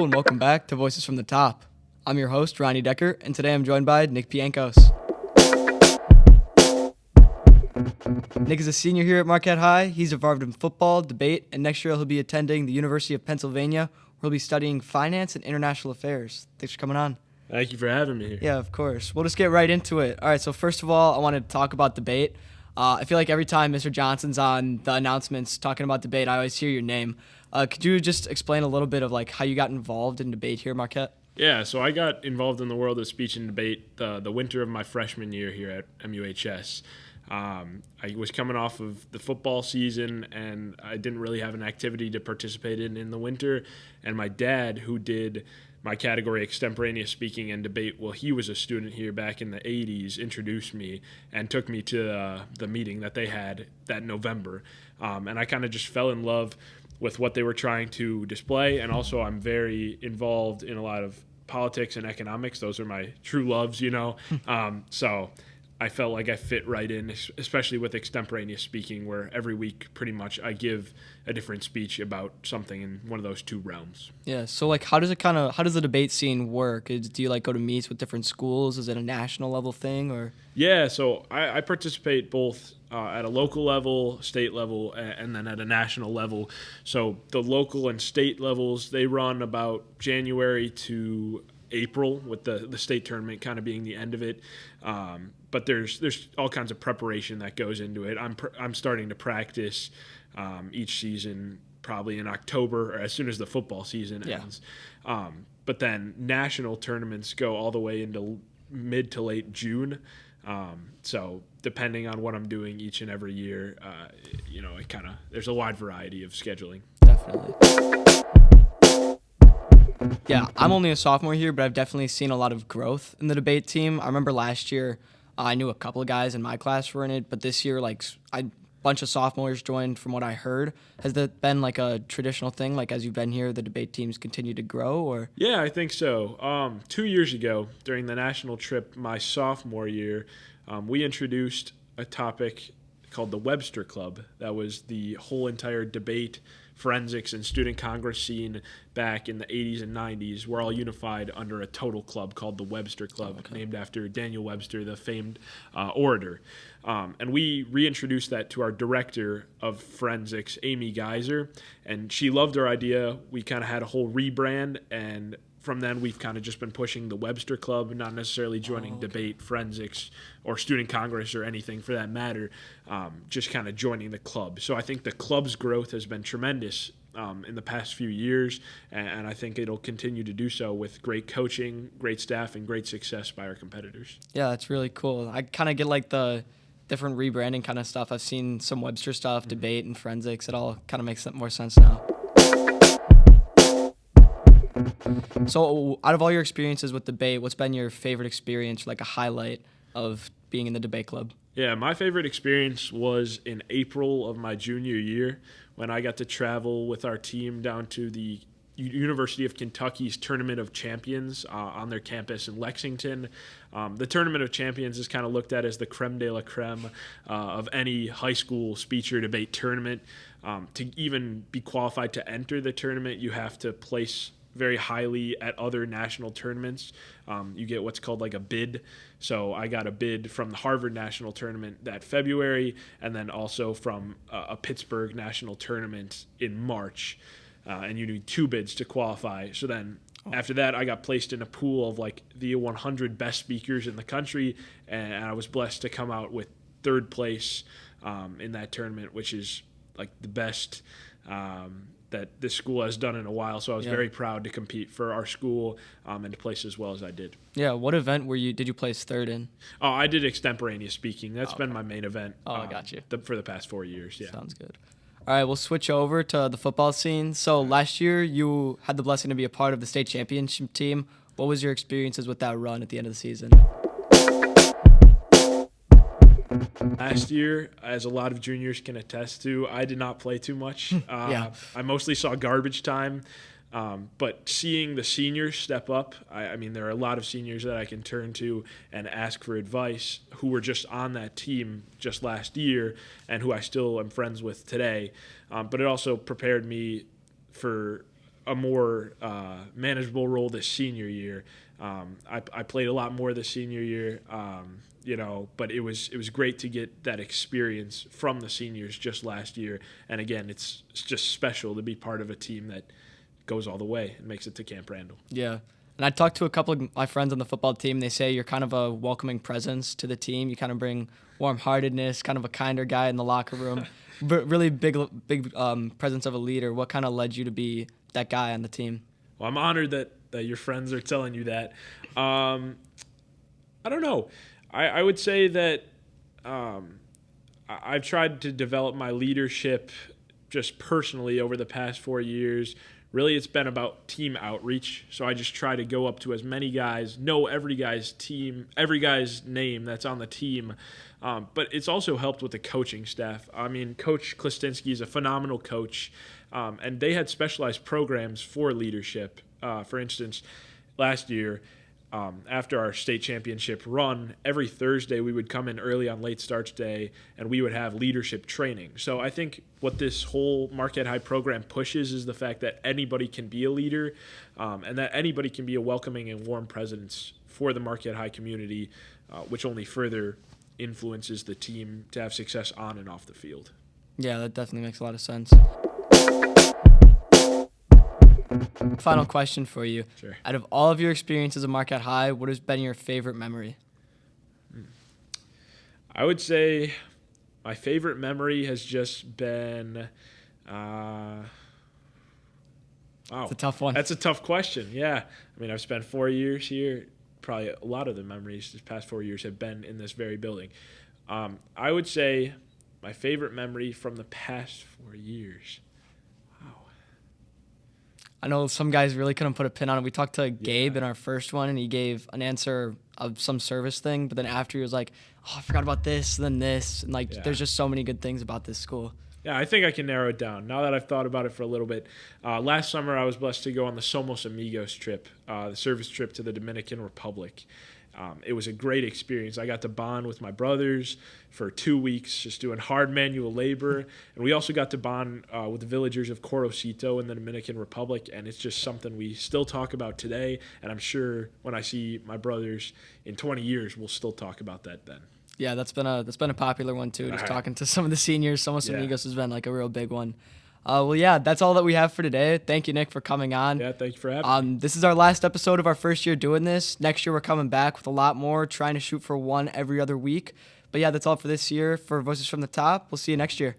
Hello and welcome back to Voices from the Top. I'm your host, Ronnie Decker, and today I'm joined by Nick Pienkos. Nick is a senior here at Marquette High. He's involved in football, debate, and next year he'll be attending the University of Pennsylvania, where he'll be studying finance and international affairs. Thanks for coming on. Thank you for having me here. Yeah, of course. We'll just get right into it. All right, so first of all, I want to talk about debate. I feel like every time Mr. Johnson's on the announcements talking about debate, I always hear your name. Could you just explain a little bit of how you got involved in debate here at Marquette? Yeah, so I got involved in the world of speech and debate the winter of my freshman year here at MUHS. I was coming off of the football season, and I didn't really have an activity to participate in the winter. And my dad, who did my category extemporaneous speaking and debate, well, he was a student here back in the 80s, introduced me and took me to the meeting that they had that November. And I kind of just fell in love with what they were trying to display. And also I'm very involved in a lot of politics and economics. Those are my true loves, So I felt like I fit right in, especially with extemporaneous speaking, where every week pretty much I give a different speech about something in one of those two realms. Yeah, so how does the debate scene work? Do you go to meets with different schools? Is it a national level thing or? Yeah, so I participate both at a local level, state level, and then at a national level. So the local and state levels, they run about January to April, with the state tournament kind of being the end of it. But there's all kinds of preparation that goes into it. I'm starting to practice each season probably in October or as soon as the football season ends. But then national tournaments go all the way into mid to late June. So depending on what I'm doing each and every year, there's a wide variety of scheduling. Definitely. Yeah, I'm only a sophomore here, but I've definitely seen a lot of growth in the debate team. I remember last year, I knew a couple of guys in my class were in it, but this year, a bunch of sophomores joined from what I heard. Has that been a traditional thing? As you've been here, the debate teams continue to grow, or? Yeah, I think so. 2 years ago, during the national trip my sophomore year, we introduced a topic called the Webster Club. That was the whole entire debate, forensics, and student congress scene back in the 80s and 90s. We're all unified under a total club called the Webster Club, named after Daniel Webster, the famed orator. And we reintroduced that to our director of forensics, Amy Geiser, and she loved our idea. We kind of had a whole rebrand, and from then, we've kind of just been pushing the Webster Club, not necessarily joining debate, forensics, or student congress or anything for that matter, just kind of joining the club. So I think the club's growth has been tremendous in the past few years, and I think it'll continue to do so with great coaching, great staff, and great success by our competitors. Yeah, that's really cool. I kind of get the different rebranding kind of stuff. I've seen some Webster stuff, debate, and forensics. It all kind of makes more sense now. So out of all your experiences with debate, what's been your favorite experience, a highlight of being in the debate club? Yeah, my favorite experience was in April of my junior year when I got to travel with our team down to the University of Kentucky's Tournament of Champions on their campus in Lexington. The Tournament of Champions is kind of looked at as the creme de la creme of any high school speech or debate tournament. To even be qualified to enter the tournament, you have to place very highly at other national tournaments. You get what's called a bid. So I got a bid from the Harvard National Tournament that February, and then also from a Pittsburgh National Tournament in March. And you need 2 bids to qualify. So then after that, I got placed in a pool of the 100 best speakers in the country, and I was blessed to come out with 3rd place in that tournament, which is the best that this school has done in a while. So I was very proud to compete for our school and to place as well as I did. Yeah, what event did you place 3rd in? Oh, I did extemporaneous speaking. That's been my main event. I got you. For the past 4 years, yeah. Sounds good. All right, we'll switch over to the football scene. So last year, you had the blessing to be a part of the state championship team. What was your experiences with that run at the end of the season? Last year, as a lot of juniors can attest to, I did not play too much. I mostly saw garbage time. But seeing the seniors step up, I mean, there are a lot of seniors that I can turn to and ask for advice who were just on that team just last year and who I still am friends with today. But it also prepared me for a more manageable role this senior year. I played a lot more this senior year, but it was great to get that experience from the seniors just last year. And again, it's just special to be part of a team that goes all the way and makes it to Camp Randall. Yeah. And I talked to a couple of my friends on the football team. They say you're kind of a welcoming presence to the team. You kind of bring warm-heartedness, kind of a kinder guy in the locker room. Really big presence of a leader. What kind of led you to be that guy on the team? Well, I'm honored that your friends are telling you that. I don't know. I would say that I've tried to develop my leadership just personally over the past 4 years. Really, it's been about team outreach. So I just try to go up to as many guys, know every guy's name that's on the team. But it's also helped with the coaching staff. I mean, Coach Klistinsky is a phenomenal coach, and they had specialized programs for leadership. For instance, last year, after our state championship run, every Thursday we would come in early on late starts day, and we would have leadership training. So I think what this whole Marquette High program pushes is the fact that anybody can be a leader, and that anybody can be a welcoming and warm presence for the Marquette High community, which only further influences the team to have success on and off the field. Yeah, that definitely makes a lot of sense. Final question for you. Sure. Out of all of your experiences at Marquette High, what has been your favorite memory? I would say my favorite memory has just been It's a tough one. That's a tough question. Yeah. I mean, I've spent 4 years here. Probably a lot of the memories this past 4 years have been in this very building. I would say my favorite memory from the past 4 years. I know some guys really couldn't put a pin on it. We talked to Gabe in our first one, and he gave an answer of some service thing, but then after he was like, oh, I forgot about this, and then this. And, there's just so many good things about this school. Yeah, I think I can narrow it down now that I've thought about it for a little bit. Last summer, I was blessed to go on the Somos Amigos trip, the service trip to the Dominican Republic. It was a great experience. I got to bond with my brothers for 2 weeks, just doing hard manual labor. And we also got to bond with the villagers of Corocito in the Dominican Republic. And it's just something we still talk about today. And I'm sure when I see my brothers in 20 years, we'll still talk about that then. Yeah, that's been a popular one too. Just talking to some of the seniors, Somos Amigos has been a real big one. That's all that we have for today. Thank you, Nick, for coming on. Yeah, thank you for having me. This is our last episode of our first year doing this. Next year, we're coming back with a lot more, trying to shoot for one every other week. But yeah, that's all for this year. For Voices from the Top, we'll see you next year.